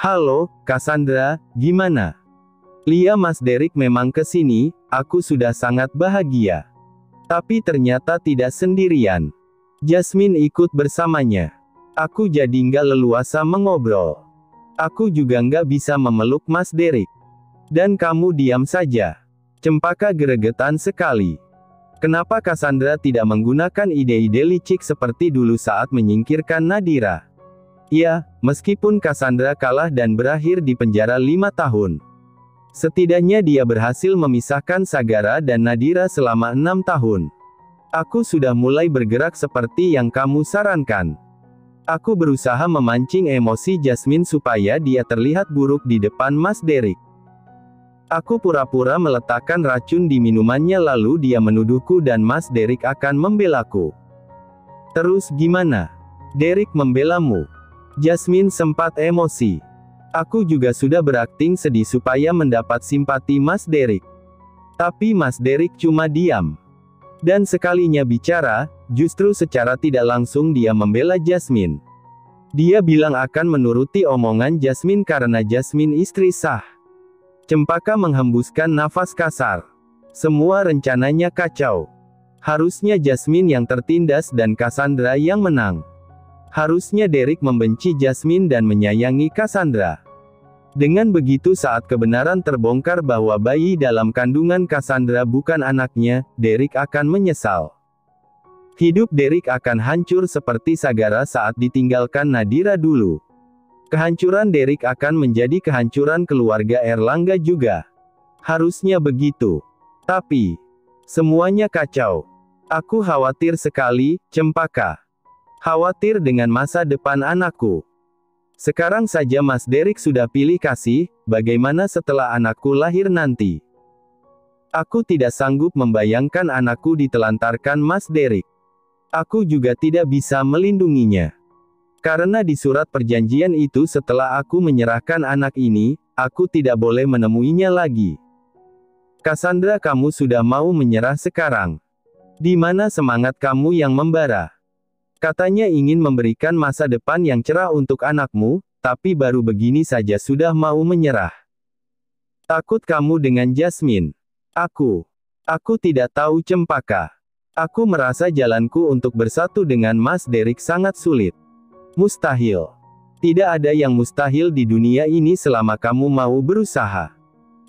Halo, Cassandra, gimana? Lia, Mas Derek memang ke sini, aku sudah sangat bahagia. Tapi ternyata tidak sendirian. Jasmine ikut bersamanya. Aku jadi nggak leluasa mengobrol. Aku juga nggak bisa memeluk Mas Derek. Dan kamu diam saja. Cempaka geregetan sekali. Kenapa Cassandra tidak menggunakan ide-ide licik seperti dulu saat menyingkirkan Nadira? Ya, meskipun Cassandra kalah dan berakhir di penjara 5 tahun. Setidaknya dia berhasil memisahkan Sagara dan Nadira selama 6 tahun. Aku sudah mulai bergerak seperti yang kamu sarankan. Aku berusaha memancing emosi Jasmine supaya dia terlihat buruk di depan Mas Derek. Aku pura-pura meletakkan racun di minumannya lalu dia menuduhku dan Mas Derek akan membelaku. Terus gimana? Derek membelamu? Jasmine sempat emosi. Aku juga sudah berakting sedih supaya mendapat simpati Mas Derek. Tapi Mas Derek cuma diam. Dan sekalinya bicara, justru secara tidak langsung dia membela Jasmine. Dia bilang akan menuruti omongan Jasmine karena Jasmine istri sah. Cempaka menghembuskan nafas kasar. Semua rencananya kacau. Harusnya Jasmine yang tertindas dan Cassandra yang menang. Harusnya Derek membenci Jasmine dan menyayangi Cassandra. Dengan begitu saat kebenaran terbongkar bahwa bayi dalam kandungan Cassandra bukan anaknya, Derek akan menyesal. Hidup Derek akan hancur seperti Sagara saat ditinggalkan Nadira dulu. Kehancuran Derek akan menjadi kehancuran keluarga Erlangga juga. Harusnya begitu. Tapi, semuanya kacau. Aku khawatir sekali, Cempaka. Khawatir dengan masa depan anakku. Sekarang saja Mas Derek sudah pilih kasih, bagaimana setelah anakku lahir nanti? Aku tidak sanggup membayangkan anakku ditelantarkan Mas Derek. Aku juga tidak bisa melindunginya. Karena di surat perjanjian itu setelah aku menyerahkan anak ini, aku tidak boleh menemuinya lagi. Cassandra, kamu sudah mau menyerah sekarang. Di mana semangat kamu yang membara? Katanya ingin memberikan masa depan yang cerah untuk anakmu, tapi baru begini saja sudah mau menyerah. Takut kamu dengan Jasmine. Aku tidak tahu, Cempaka. Aku merasa jalanku untuk bersatu dengan Mas Derek sangat sulit. Mustahil. Tidak ada yang mustahil di dunia ini selama kamu mau berusaha.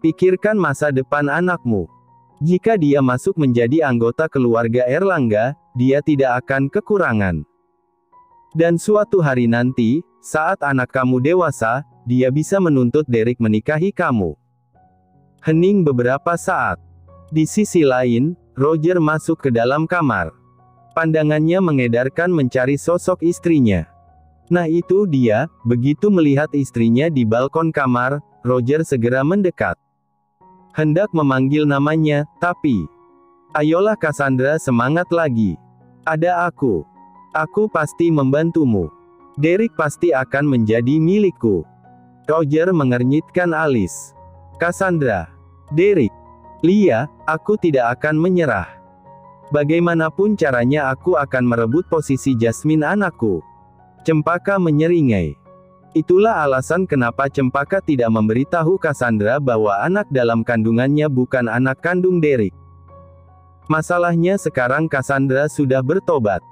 Pikirkan masa depan anakmu. Jika dia masuk menjadi anggota keluarga Erlangga, dia tidak akan kekurangan. Dan suatu hari nanti, saat anak kamu dewasa, dia bisa menuntut Derek menikahi kamu. Hening beberapa saat. Di sisi lain, Roger masuk ke dalam kamar. Pandangannya mengedarkan mencari sosok istrinya. Nah itu dia, begitu melihat istrinya di balkon kamar, Roger segera mendekat. Hendak memanggil namanya, tapi... Ayolah Cassandra, semangat lagi. Ada aku. Aku pasti membantumu. Derek pasti akan menjadi milikku. Roger mengernyitkan alis. Cassandra. Derek. Lia, aku tidak akan menyerah. Bagaimanapun caranya aku akan merebut posisi Jasmine anakku. Cempaka menyeringai. Itulah alasan kenapa Cempaka tidak memberitahu Cassandra bahwa anak dalam kandungannya bukan anak kandung Derek. Masalahnya sekarang Cassandra sudah bertobat.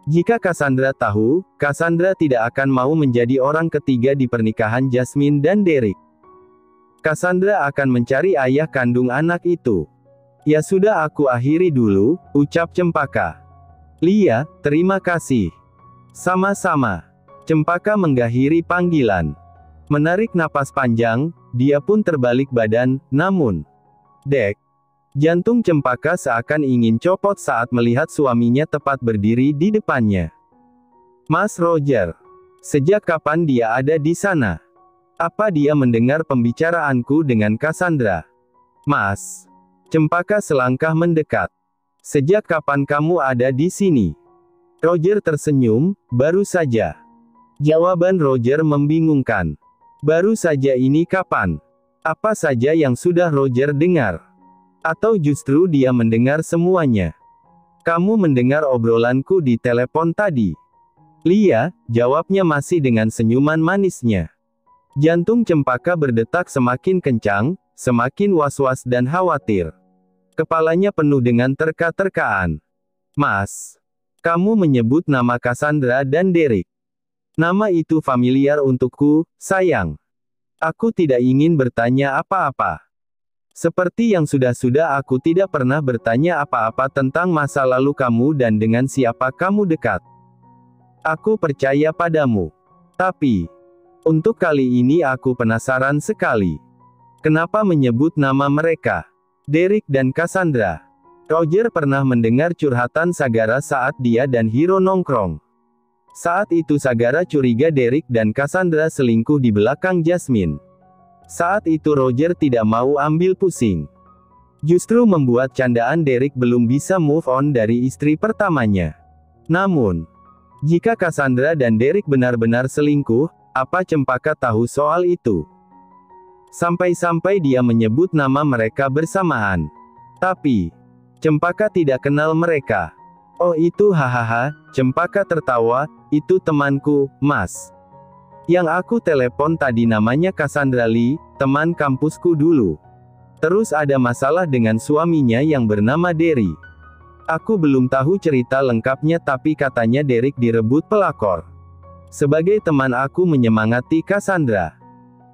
Jika Cassandra tahu, Cassandra tidak akan mau menjadi orang ketiga di pernikahan Jasmine dan Derek. Cassandra akan mencari ayah kandung anak itu. Ya sudah, aku akhiri dulu, ucap Cempaka. Lia, terima kasih. Sama-sama. Cempaka mengakhiri panggilan. Menarik napas panjang, dia pun terbalik badan, namun... Dek. Jantung Cempaka seakan ingin copot saat melihat suaminya tepat berdiri di depannya. Mas Roger. Sejak kapan dia ada di sana? Apa dia mendengar pembicaraanku dengan Cassandra? Mas. Cempaka selangkah mendekat. Sejak kapan kamu ada di sini? Roger tersenyum, baru saja. Jawaban Roger membingungkan. Baru saja ini kapan? Apa saja yang sudah Roger dengar? Atau justru dia mendengar semuanya? Kamu mendengar obrolanku di telepon tadi? Lia, jawabnya masih dengan senyuman manisnya. Jantung Cempaka berdetak semakin kencang, semakin was-was dan khawatir. Kepalanya penuh dengan terka-terkaan. Mas, kamu menyebut nama Cassandra dan Derek. Nama itu familiar untukku, sayang. Aku tidak ingin bertanya apa-apa. Seperti yang sudah-sudah, aku tidak pernah bertanya apa-apa tentang masa lalu kamu dan dengan siapa kamu dekat. Aku percaya padamu. Tapi, untuk kali ini aku penasaran sekali. Kenapa menyebut nama mereka? Derek dan Cassandra. Roger pernah mendengar curhatan Sagara saat dia dan Hiro nongkrong. Saat itu Sagara curiga Derek dan Cassandra selingkuh di belakang Jasmine. Saat itu Roger tidak mau ambil pusing. Justru membuat candaan Derek belum bisa move on dari istri pertamanya. Namun, jika Cassandra dan Derek benar-benar selingkuh, apa Cempaka tahu soal itu? Sampai-sampai dia menyebut nama mereka bersamaan. Tapi, Cempaka tidak kenal mereka. Oh itu hahaha, Cempaka tertawa, itu temanku, Mas. Yang aku telepon tadi namanya Cassandra Lee, teman kampusku dulu. Terus ada masalah dengan suaminya yang bernama Derry. Aku belum tahu cerita lengkapnya tapi katanya Derek direbut pelakor. Sebagai teman aku menyemangati Cassandra.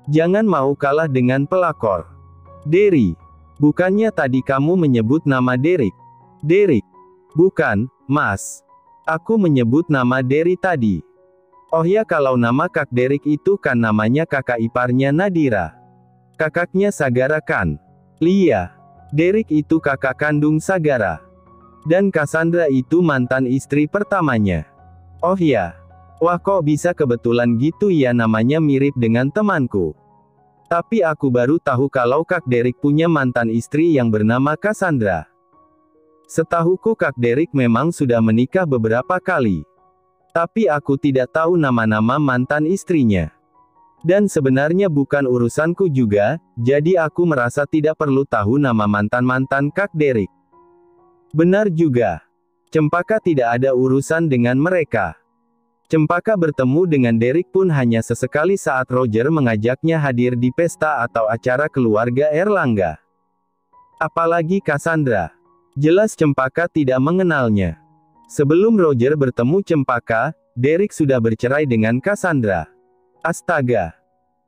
Jangan mau kalah dengan pelakor. Derry. Bukannya tadi kamu menyebut nama Derek? Derek. Bukan, Mas. Aku menyebut nama Derry tadi. Oh ya, kalau nama Kak Derek itu kan namanya kakak iparnya Nadira. Kakaknya Sagara kan? Lia. Derek itu kakak kandung Sagara. Dan Cassandra itu mantan istri pertamanya. Oh ya. Wah kok bisa kebetulan gitu ya, namanya mirip dengan temanku. Tapi aku baru tahu kalau Kak Derek punya mantan istri yang bernama Cassandra. Setahuku Kak Derek memang sudah menikah beberapa kali. Tapi aku tidak tahu nama-nama mantan istrinya. Dan sebenarnya bukan urusanku juga, jadi aku merasa tidak perlu tahu nama mantan-mantan Kak Derek. Benar juga. Cempaka tidak ada urusan dengan mereka. Cempaka bertemu dengan Derek pun hanya sesekali saat Roger mengajaknya hadir di pesta atau acara keluarga Erlangga. Apalagi Cassandra. Jelas Cempaka tidak mengenalnya. Sebelum Roger bertemu Cempaka, Derek sudah bercerai dengan Cassandra. Astaga.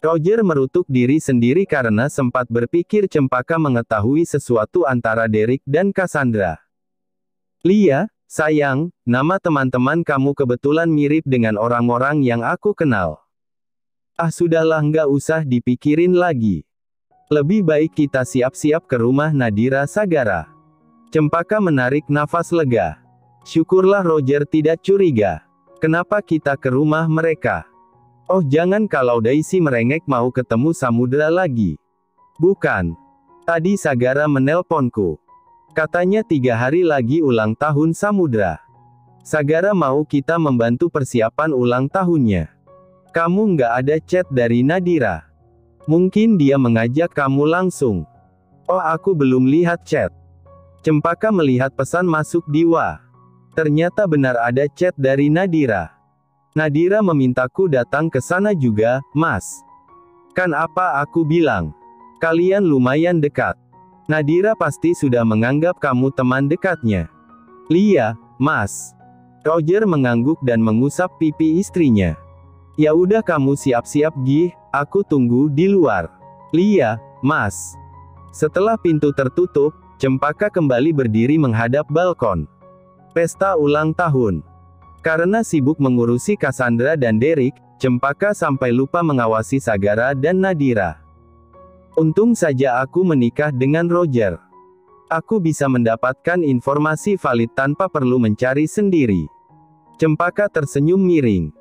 Roger merutuk diri sendiri karena sempat berpikir Cempaka mengetahui sesuatu antara Derek dan Cassandra. Lia, sayang, nama teman-teman kamu kebetulan mirip dengan orang-orang yang aku kenal. Ah sudahlah, nggak usah dipikirin lagi. Lebih baik kita siap-siap ke rumah Nadira Sagara. Cempaka menarik nafas lega. Syukurlah Roger tidak curiga. Kenapa kita ke rumah mereka? Oh jangan, kalau Daisy merengek mau ketemu Samudra lagi. Bukan. Tadi Sagara menelponku. Katanya 3 hari lagi ulang tahun Samudra. Sagara mau kita membantu persiapan ulang tahunnya. Kamu nggak ada chat dari Nadira. Mungkin dia mengajak kamu langsung. Oh aku belum lihat chat. Cempaka melihat pesan masuk di WA. Ternyata benar ada chat dari Nadira. Nadira memintaku datang ke sana juga, Mas. Kan apa aku bilang? Kalian lumayan dekat. Nadira pasti sudah menganggap kamu teman dekatnya. Lia, Mas. Roger mengangguk dan mengusap pipi istrinya. Ya udah kamu siap-siap Gih, aku tunggu di luar. Lia, Mas. Setelah pintu tertutup, Cempaka kembali berdiri menghadap balkon. Pesta ulang tahun. Karena sibuk mengurusi Cassandra dan Derek, Cempaka sampai lupa mengawasi Sagara dan Nadira. Untung saja aku menikah dengan Roger. Aku bisa mendapatkan informasi valid tanpa perlu mencari sendiri. Cempaka tersenyum miring.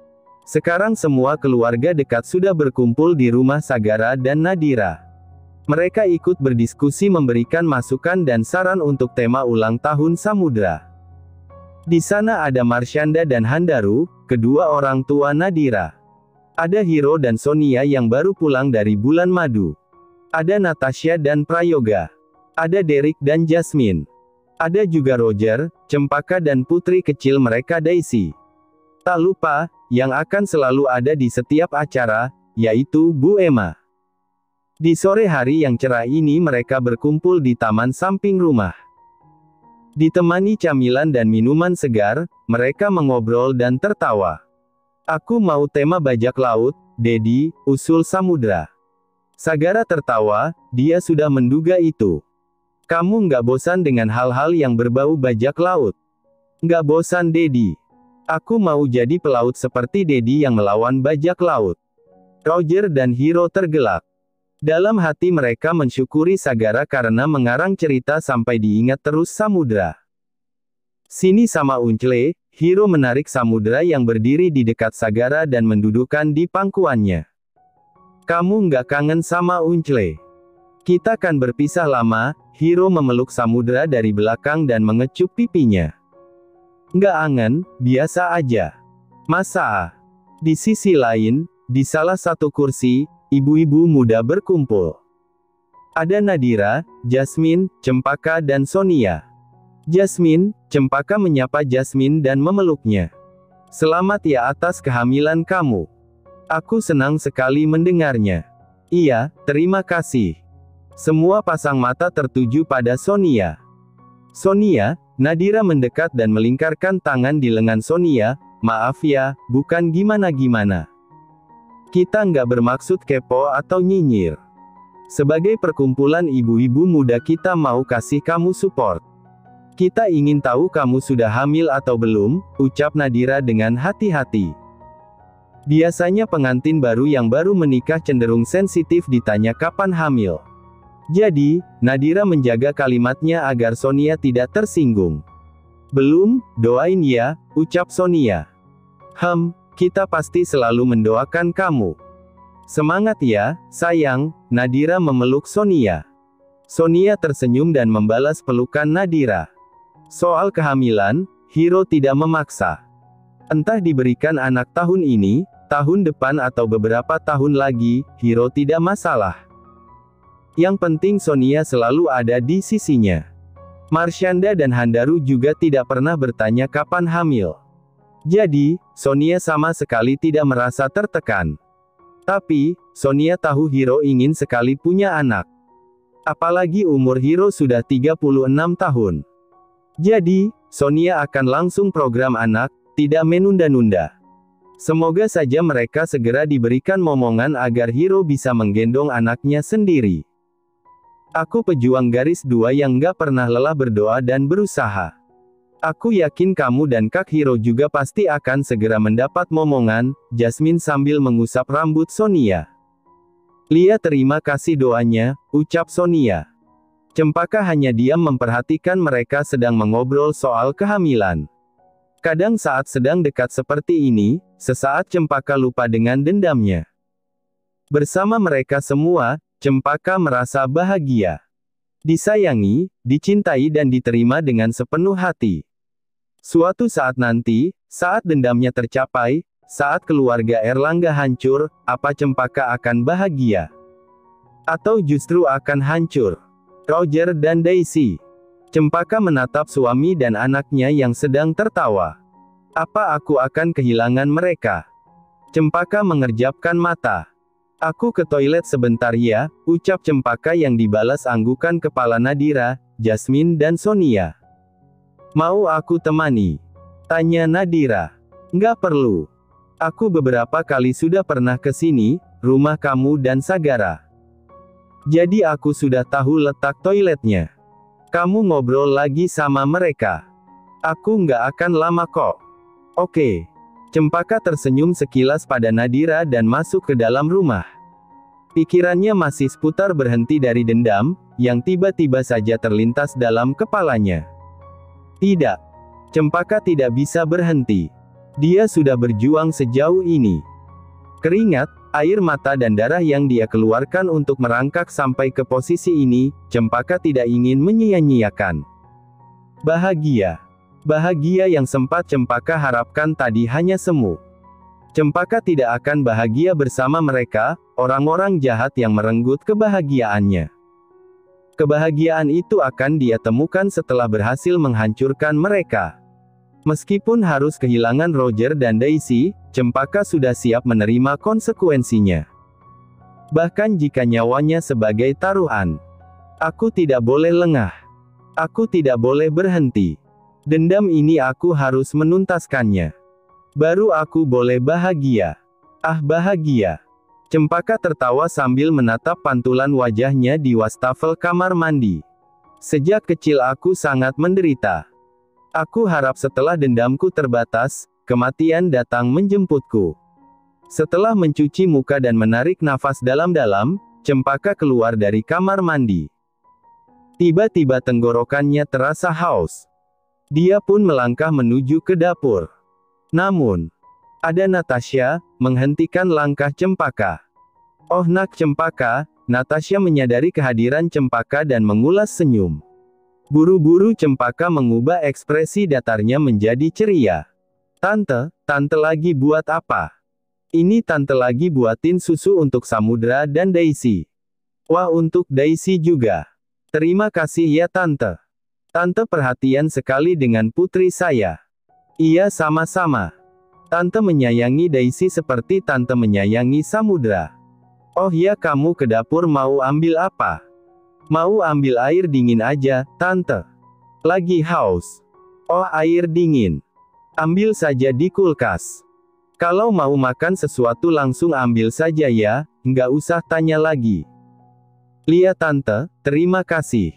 Sekarang semua keluarga dekat sudah berkumpul di rumah Sagara dan Nadira. Mereka ikut berdiskusi, memberikan masukan dan saran untuk tema ulang tahun Samudra. Di sana ada Marshanda dan Handaru, kedua orang tua Nadira. Ada Hiro dan Sonia yang baru pulang dari bulan madu. Ada Natasha dan Prayoga. Ada Derek dan Jasmine. Ada juga Roger, Cempaka dan putri kecil mereka Daisy. Tak lupa, yang akan selalu ada di setiap acara, yaitu Bu Emma. Di sore hari yang cerah ini mereka berkumpul di taman samping rumah. Ditemani camilan dan minuman segar, mereka mengobrol dan tertawa. Aku mau tema bajak laut, Dedi, usul Samudra. Sagara tertawa, dia sudah menduga itu. Kamu nggak bosan dengan hal-hal yang berbau bajak laut? Nggak bosan Dedi. Aku mau jadi pelaut seperti Dedi yang melawan bajak laut. Roger dan Hiro tergelak. Dalam hati mereka mensyukuri Sagara karena mengarang cerita sampai diingat terus Samudra. Sini sama Uncle, Hiro menarik Samudra yang berdiri di dekat Sagara dan mendudukkan di pangkuannya. Kamu nggak kangen sama Uncle? Kita kan berpisah lama, Hiro memeluk Samudra dari belakang dan mengecup pipinya. Nggak angen, biasa aja. Masa? Di sisi lain, di salah satu kursi, ibu-ibu muda berkumpul. Ada Nadira, Jasmine, Cempaka dan Sonia. Jasmine, Cempaka menyapa Jasmine dan memeluknya. Selamat ya atas kehamilan kamu. Aku senang sekali mendengarnya. Iya, terima kasih. Semua pasang mata tertuju pada Sonia. Sonia, Nadira mendekat dan melingkarkan tangan di lengan Sonia. Maaf ya, bukan gimana-gimana. Kita nggak bermaksud kepo atau nyinyir. Sebagai perkumpulan ibu-ibu muda kita mau kasih kamu support. Kita ingin tahu kamu sudah hamil atau belum, ucap Nadira dengan hati-hati. Biasanya pengantin baru yang baru menikah cenderung sensitif ditanya kapan hamil. Jadi, Nadira menjaga kalimatnya agar Sonia tidak tersinggung. Belum, doain ya, ucap Sonia. Kita pasti selalu mendoakan kamu. Semangat ya, sayang, Nadira memeluk Sonia. Sonia tersenyum dan membalas pelukan Nadira. Soal kehamilan, Hiro tidak memaksa. Entah diberikan anak tahun ini, tahun depan atau beberapa tahun lagi, Hiro tidak masalah. Yang penting Sonia selalu ada di sisinya. Marshanda dan Handaru juga tidak pernah bertanya kapan hamil. Jadi, Sonia sama sekali tidak merasa tertekan. Tapi, Sonia tahu Hiro ingin sekali punya anak. Apalagi umur Hiro sudah 36 tahun. Jadi, Sonia akan langsung program anak, tidak menunda-nunda. Semoga saja mereka segera diberikan momongan agar Hiro bisa menggendong anaknya sendiri. Aku pejuang garis 2 yang nggak pernah lelah berdoa dan berusaha. Aku yakin kamu dan Kak Hiro juga pasti akan segera mendapat momongan, Jasmine sambil mengusap rambut Sonia. Lia terima kasih doanya, ucap Sonia. Cempaka hanya diam memperhatikan mereka sedang mengobrol soal kehamilan. Kadang saat sedang dekat seperti ini, sesaat Cempaka lupa dengan dendamnya. Bersama mereka semua, Cempaka merasa bahagia. Disayangi, dicintai dan diterima dengan sepenuh hati. Suatu saat nanti, saat dendamnya tercapai, saat keluarga Erlangga hancur, apa Cempaka akan bahagia? Atau justru akan hancur? Roger dan Daisy. Cempaka menatap suami dan anaknya yang sedang tertawa. Apa aku akan kehilangan mereka? Cempaka mengerjapkan mata. Aku ke toilet sebentar ya, ucap Cempaka yang dibalas anggukan kepala Nadira, Jasmine dan Sonia. Mau aku temani? Tanya Nadira. Nggak perlu. Aku beberapa kali sudah pernah ke sini, rumah kamu dan Sagara. Jadi aku sudah tahu letak toiletnya. Kamu ngobrol lagi sama mereka. Aku nggak akan lama kok. Oke. Cempaka tersenyum sekilas pada Nadira dan masuk ke dalam rumah. Pikirannya masih seputar berhenti dari dendam, yang tiba-tiba saja terlintas dalam kepalanya. Tidak. Cempaka tidak bisa berhenti. Dia sudah berjuang sejauh ini. Keringat, air mata dan darah yang dia keluarkan untuk merangkak sampai ke posisi ini, Cempaka tidak ingin menyia-nyiakan. Bahagia. Bahagia yang sempat Cempaka harapkan tadi hanya semu. Cempaka tidak akan bahagia bersama mereka, orang-orang jahat yang merenggut kebahagiaannya. Kebahagiaan itu akan dia temukan setelah berhasil menghancurkan mereka. Meskipun harus kehilangan Roger dan Daisy, Cempaka sudah siap menerima konsekuensinya. Bahkan jika nyawanya sebagai taruhan. Aku tidak boleh lengah. Aku tidak boleh berhenti. Dendam ini aku harus menuntaskannya. Baru aku boleh bahagia. Ah, bahagia. Cempaka tertawa sambil menatap pantulan wajahnya di wastafel kamar mandi. Sejak kecil aku sangat menderita. Aku harap setelah dendamku terbatas, kematian datang menjemputku. Setelah mencuci muka dan menarik nafas dalam-dalam, Cempaka keluar dari kamar mandi. Tiba-tiba tenggorokannya terasa haus. Dia pun melangkah menuju ke dapur. Namun, ada Natasha, menghentikan langkah Cempaka. "Oh nak Cempaka," Natasha menyadari kehadiran Cempaka dan mengulas senyum. Buru-buru Cempaka mengubah ekspresi datarnya menjadi ceria. Tante lagi buat apa?" "Ini tante lagi buatin susu untuk Samudra dan Daisy." "Wah, untuk Daisy juga. Terima kasih ya tante. Tante perhatian sekali dengan putri saya." "Iya, sama-sama. Tante menyayangi Daisy seperti tante menyayangi Samudra." "Oh ya, kamu ke dapur mau ambil apa?" "Mau ambil air dingin aja, tante. Lagi haus." "Oh, air dingin. Ambil saja di kulkas. Kalau mau makan sesuatu langsung ambil saja ya, nggak usah tanya lagi." "Lihat tante, terima kasih."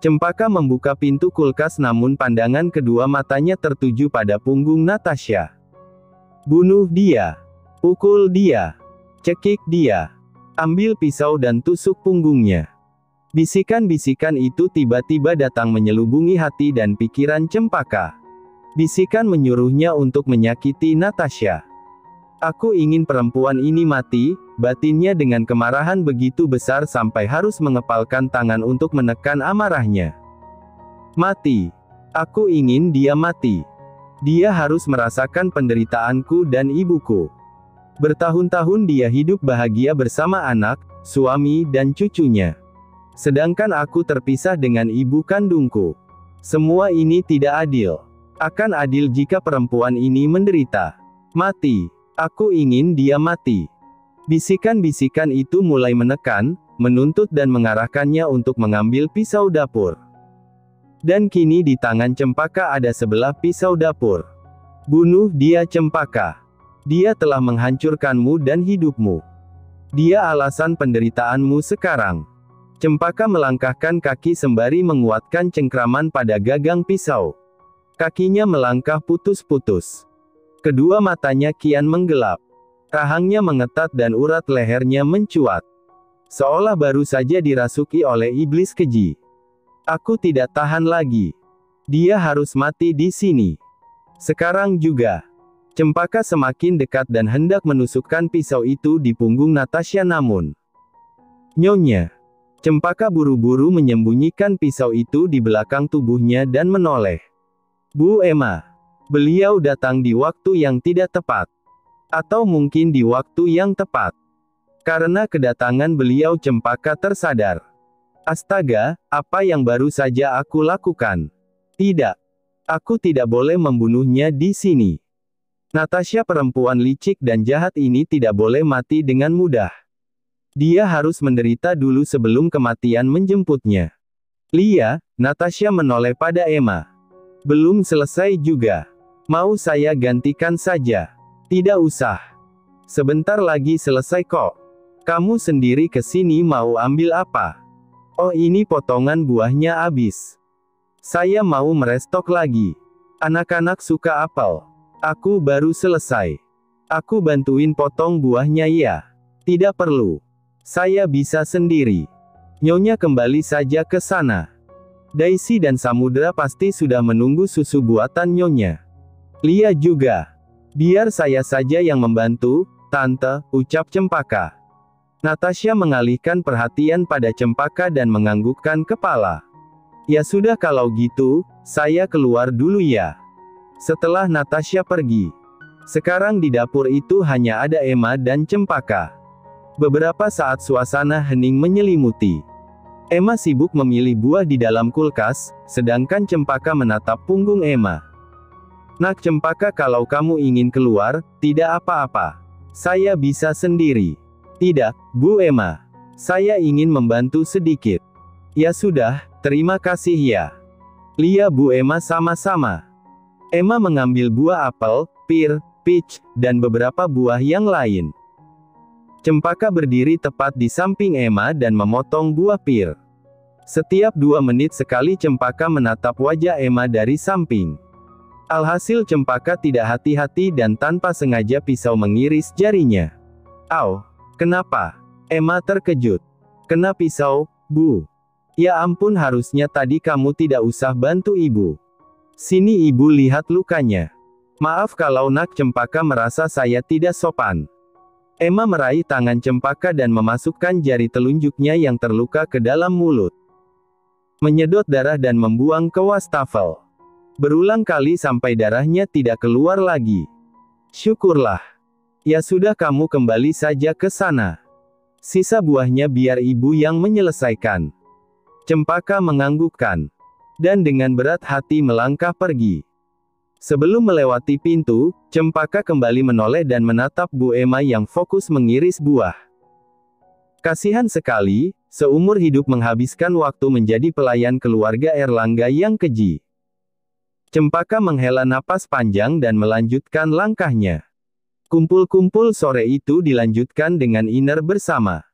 Cempaka membuka pintu kulkas namun pandangan kedua matanya tertuju pada punggung Natasha. "Bunuh dia. Pukul dia. Cekik dia. Ambil pisau dan tusuk punggungnya." Bisikan-bisikan itu tiba-tiba datang menyelubungi hati dan pikiran Cempaka. Bisikan menyuruhnya untuk menyakiti Natasha. "Aku ingin perempuan ini mati," batinnya dengan kemarahan begitu besar sampai harus mengepalkan tangan untuk menekan amarahnya. "Mati. Aku ingin dia mati. Dia harus merasakan penderitaanku dan ibuku. Bertahun-tahun dia hidup bahagia bersama anak, suami dan cucunya. Sedangkan aku terpisah dengan ibu kandungku. Semua ini tidak adil. Akan adil jika perempuan ini menderita. Mati. Aku ingin dia mati." Bisikan-bisikan itu mulai menekan, menuntut dan mengarahkannya untuk mengambil pisau dapur. Dan kini di tangan Cempaka ada sebelah pisau dapur. "Bunuh dia Cempaka. Dia telah menghancurkanmu dan hidupmu. Dia alasan penderitaanmu sekarang." Cempaka melangkahkan kaki sembari menguatkan cengkraman pada gagang pisau. Kakinya melangkah putus-putus. Kedua matanya kian menggelap. Rahangnya mengetat dan urat lehernya mencuat. Seolah baru saja dirasuki oleh iblis keji. "Aku tidak tahan lagi. Dia harus mati di sini. Sekarang juga." Cempaka semakin dekat dan hendak menusukkan pisau itu di punggung Natasha namun. "Nyonya." Cempaka buru-buru menyembunyikan pisau itu di belakang tubuhnya dan menoleh. "Bu Emma." Beliau datang di waktu yang tidak tepat. Atau mungkin di waktu yang tepat. Karena kedatangan beliau Cempaka tersadar. "Astaga, apa yang baru saja aku lakukan? Tidak. Aku tidak boleh membunuhnya di sini. Natasha perempuan licik dan jahat ini tidak boleh mati dengan mudah. Dia harus menderita dulu sebelum kematian menjemputnya." "Lia," Natasha menoleh pada Emma. "Belum selesai juga. Mau saya gantikan saja?" "Tidak usah. Sebentar lagi selesai kok. Kamu sendiri ke sini mau ambil apa?" "Oh, ini potongan buahnya habis. Saya mau merestok lagi. Anak-anak suka apel. Aku baru selesai. Aku bantuin potong buahnya ya." "Tidak perlu. Saya bisa sendiri. Nyonya kembali saja ke sana. Daisy dan Samudra pasti sudah menunggu susu buatan Nyonya. Lia juga. Biar saya saja yang membantu, Tante," ucap Cempaka. Natasha mengalihkan perhatian pada Cempaka dan menganggukkan kepala. "Ya sudah kalau gitu, saya keluar dulu ya." Setelah Natasha pergi. Sekarang di dapur itu hanya ada Emma dan Cempaka. Beberapa saat suasana hening menyelimuti. Emma sibuk memilih buah di dalam kulkas, sedangkan Cempaka menatap punggung Emma. "Nak Cempaka, kalau kamu ingin keluar, tidak apa-apa. Saya bisa sendiri." Tidak, Bu Emma. Saya ingin membantu sedikit. Ya sudah, terima kasih ya. Lia Bu Emma sama-sama. Emma mengambil buah apel, pir, peach, dan beberapa buah yang lain. Cempaka berdiri tepat di samping Emma dan memotong buah pir. Setiap 2 menit sekali Cempaka menatap wajah Emma dari samping. Alhasil Cempaka tidak hati-hati dan tanpa sengaja pisau mengiris jarinya. Au, kenapa? Emma terkejut. Kena pisau, Bu. Ya ampun, harusnya tadi kamu tidak usah bantu ibu. Sini ibu lihat lukanya. Maaf kalau nak. Cempaka merasa saya tidak sopan. Emma meraih tangan Cempaka dan memasukkan jari telunjuknya yang terluka ke dalam mulut. Menyedot darah dan membuang ke wastafel. Berulang kali sampai darahnya tidak keluar lagi. Syukurlah. Ya sudah, kamu kembali saja ke sana. Sisa buahnya biar ibu yang menyelesaikan. Cempaka menganggukkan. Dan dengan berat hati melangkah pergi. Sebelum melewati pintu, Cempaka kembali menoleh dan menatap Bu Emma yang fokus mengiris buah. Kasihan sekali, seumur hidup menghabiskan waktu menjadi pelayan keluarga Erlangga yang keji. Cempaka menghela napas panjang dan melanjutkan langkahnya. Kumpul-kumpul sore itu dilanjutkan dengan dinner bersama.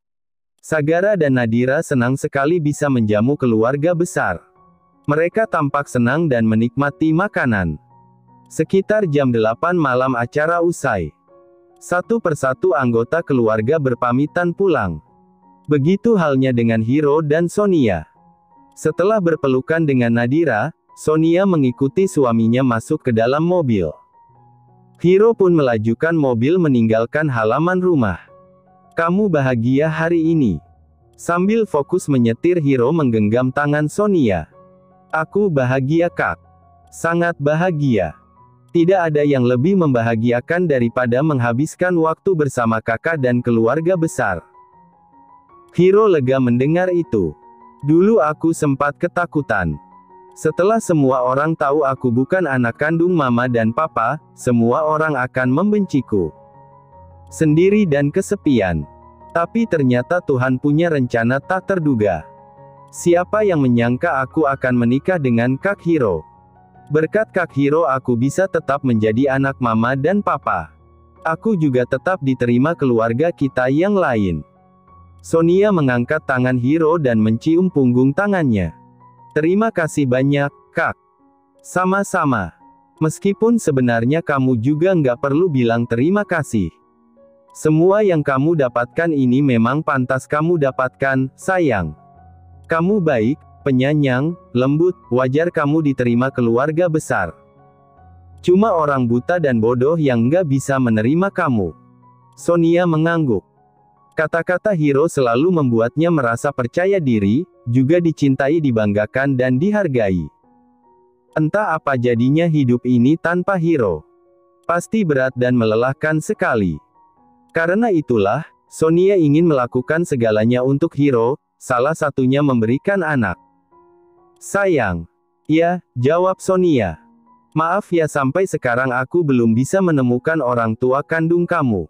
Sagara dan Nadira senang sekali bisa menjamu keluarga besar. Mereka tampak senang dan menikmati makanan. Sekitar jam 8 malam acara usai. Satu persatu anggota keluarga berpamitan pulang. Begitu halnya dengan Hiro dan Sonia. Setelah berpelukan dengan Nadira, Sonia mengikuti suaminya masuk ke dalam mobil. Hiro pun melajukan mobil meninggalkan halaman rumah. Kamu bahagia hari ini? Sambil fokus menyetir, Hiro menggenggam tangan Sonia. Aku bahagia Kak. Sangat bahagia. Tidak ada yang lebih membahagiakan daripada menghabiskan waktu bersama kakak dan keluarga besar. Hiro lega mendengar itu. Dulu aku sempat ketakutan. Setelah semua orang tahu aku bukan anak kandung mama dan papa, semua orang akan membenciku. Sendiri dan kesepian. Tapi ternyata Tuhan punya rencana tak terduga. Siapa yang menyangka aku akan menikah dengan Kak Hiro? Berkat Kak Hiro aku bisa tetap menjadi anak mama dan papa. Aku juga tetap diterima keluarga kita yang lain. Sonia mengangkat tangan Hiro dan mencium punggung tangannya. Terima kasih banyak, Kak. Sama-sama. Meskipun sebenarnya kamu juga nggak perlu bilang terima kasih. Semua yang kamu dapatkan ini memang pantas kamu dapatkan, sayang. Kamu baik, penyayang, lembut, wajar kamu diterima keluarga besar. Cuma orang buta dan bodoh yang nggak bisa menerima kamu. Sonia mengangguk. Kata-kata Hiro selalu membuatnya merasa percaya diri, juga dicintai, dibanggakan dan dihargai. Entah apa jadinya hidup ini tanpa Hiro. Pasti berat dan melelahkan sekali. Karena itulah, Sonia ingin melakukan segalanya untuk Hiro, salah satunya memberikan anak. Sayang. Ya, jawab Sonia. Maaf ya, sampai sekarang aku belum bisa menemukan orang tua kandung kamu.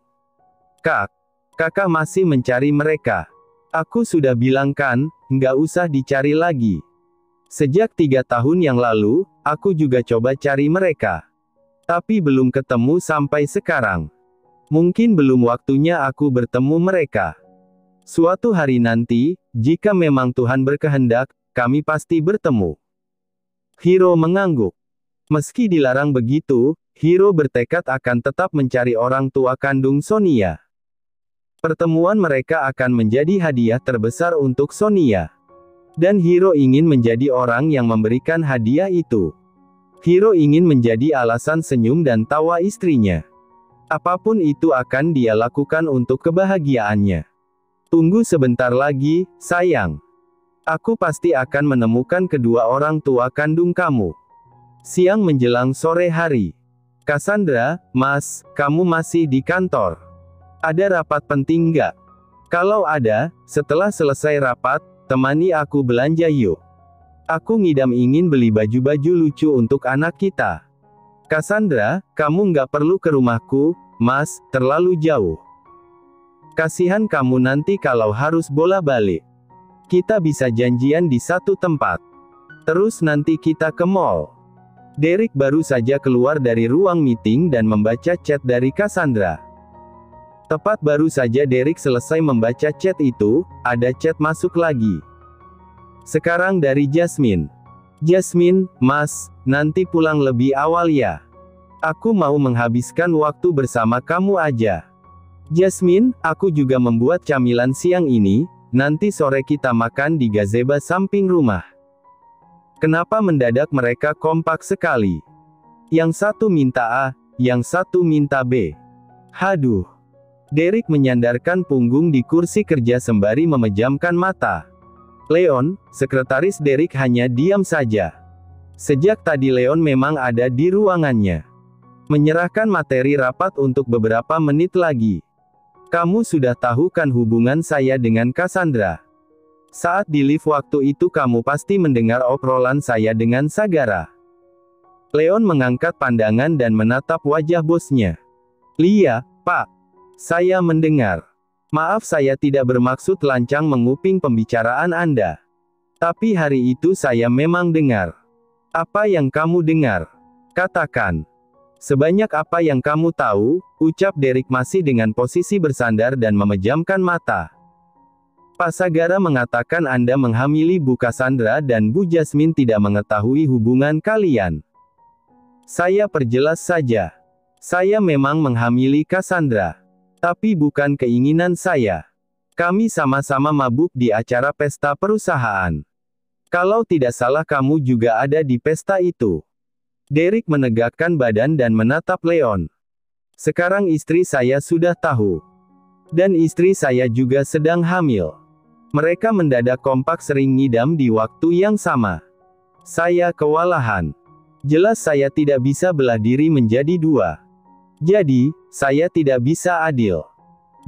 Kak. Kakak masih mencari mereka. Aku sudah bilang kan, nggak usah dicari lagi. Sejak 3 tahun yang lalu, aku juga coba cari mereka. Tapi belum ketemu sampai sekarang. Mungkin belum waktunya aku bertemu mereka. Suatu hari nanti, jika memang Tuhan berkehendak, kami pasti bertemu. Hiro mengangguk. Meski dilarang begitu, Hiro bertekad akan tetap mencari orang tua kandung Sonia. Pertemuan mereka akan menjadi hadiah terbesar untuk Sonia. Dan Hiro ingin menjadi orang yang memberikan hadiah itu. Hiro ingin menjadi alasan senyum dan tawa istrinya. Apapun itu akan dia lakukan untuk kebahagiaannya. Tunggu sebentar lagi, sayang. Aku pasti akan menemukan kedua orang tua kandung kamu. Siang menjelang sore hari. Cassandra, Mas, kamu masih di kantor? Ada rapat penting nggak? Kalau ada, setelah selesai rapat, temani aku belanja yuk. Aku ngidam ingin beli baju-baju lucu untuk anak kita. Cassandra, kamu nggak perlu ke rumahku, Mas, terlalu jauh. Kasihan kamu nanti kalau harus bolak-balik. Kita bisa janjian di satu tempat. Terus nanti kita ke mall. Derek baru saja keluar dari ruang meeting dan membaca chat dari Cassandra. Tepat baru saja Derek selesai membaca chat itu, ada chat masuk lagi. Sekarang dari Jasmine. Jasmine, Mas, nanti pulang lebih awal ya. Aku mau menghabiskan waktu bersama kamu aja. Jasmine, aku juga membuat camilan siang ini, nanti sore kita makan di gazebo samping rumah. Kenapa mendadak mereka kompak sekali? Yang satu minta A, yang satu minta B. Haduh. Derek menyandarkan punggung di kursi kerja sembari memejamkan mata. Leon, sekretaris Derek hanya diam saja. Sejak tadi Leon memang ada di ruangannya. Menyerahkan materi rapat untuk beberapa menit lagi. Kamu sudah tahu kan hubungan saya dengan Cassandra? Saat di lift waktu itu kamu pasti mendengar obrolan saya dengan Sagara. Leon mengangkat pandangan dan menatap wajah bosnya. Lia, Pak. Saya mendengar. Maaf saya tidak bermaksud lancang menguping pembicaraan Anda. Tapi hari itu saya memang dengar. Apa yang kamu dengar? Katakan. Sebanyak apa yang kamu tahu, ucap Derek masih dengan posisi bersandar dan memejamkan mata. Pak Sagara mengatakan Anda menghamili Bu Cassandra dan Bu Jasmine tidak mengetahui hubungan kalian. Saya perjelas saja. Saya memang menghamili Cassandra. Tapi bukan keinginan saya. Kami sama-sama mabuk di acara pesta perusahaan. Kalau tidak salah kamu juga ada di pesta itu. Derek menegakkan badan dan menatap Leon. Sekarang istri saya sudah tahu. Dan istri saya juga sedang hamil. Mereka mendadak kompak sering ngidam di waktu yang sama. Saya kewalahan. Jelas saya tidak bisa belah diri menjadi dua. Jadi, saya tidak bisa adil.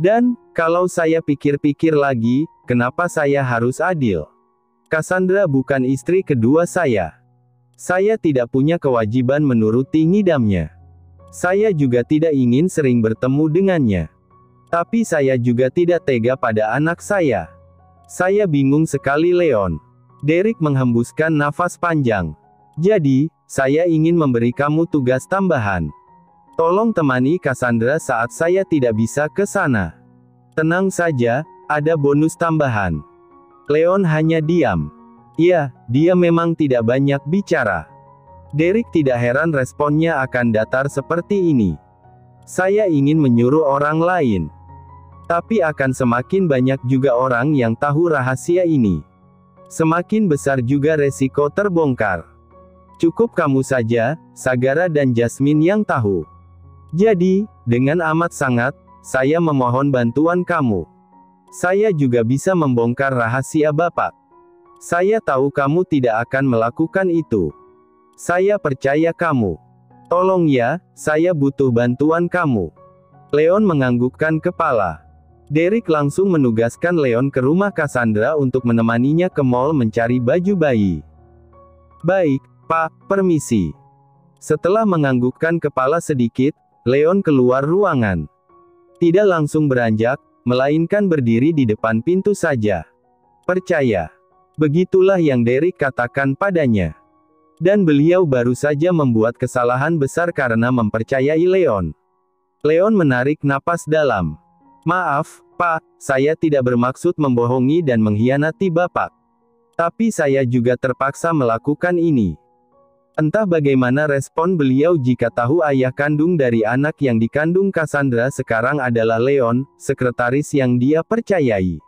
Dan, kalau saya pikir-pikir lagi, kenapa saya harus adil? Cassandra bukan istri kedua saya. Saya tidak punya kewajiban menuruti ngidamnya. Saya juga tidak ingin sering bertemu dengannya. Tapi saya juga tidak tega pada anak saya. Saya bingung sekali Leon. Derek menghembuskan nafas panjang. Jadi, saya ingin memberi kamu tugas tambahan. Tolong temani Cassandra saat saya tidak bisa ke sana. Tenang saja, ada bonus tambahan. Leon hanya diam. Ya, dia memang tidak banyak bicara. Derek tidak heran responnya akan datar seperti ini. Saya ingin menyuruh orang lain. Tapi akan semakin banyak juga orang yang tahu rahasia ini. Semakin besar juga resiko terbongkar. Cukup kamu saja, Sagara dan Jasmine yang tahu. Jadi, dengan amat sangat, saya memohon bantuan kamu. Saya juga bisa membongkar rahasia Bapak. Saya tahu kamu tidak akan melakukan itu. Saya percaya kamu. Tolong ya, saya butuh bantuan kamu. Leon menganggukkan kepala. Derek langsung menugaskan Leon ke rumah Cassandra untuk menemaninya ke mall mencari baju bayi. Baik, Pak, permisi. Setelah menganggukkan kepala sedikit, Leon keluar ruangan. Tidak langsung beranjak, melainkan berdiri di depan pintu saja. Percaya. Begitulah yang Derek katakan padanya. Dan beliau baru saja membuat kesalahan besar karena mempercayai Leon. Leon menarik napas dalam. Maaf, Pak, saya tidak bermaksud membohongi dan mengkhianati Bapak. Tapi saya juga terpaksa melakukan ini. Entah bagaimana respon beliau jika tahu ayah kandung dari anak yang dikandung Cassandra sekarang adalah Leon, sekretaris yang dia percayai.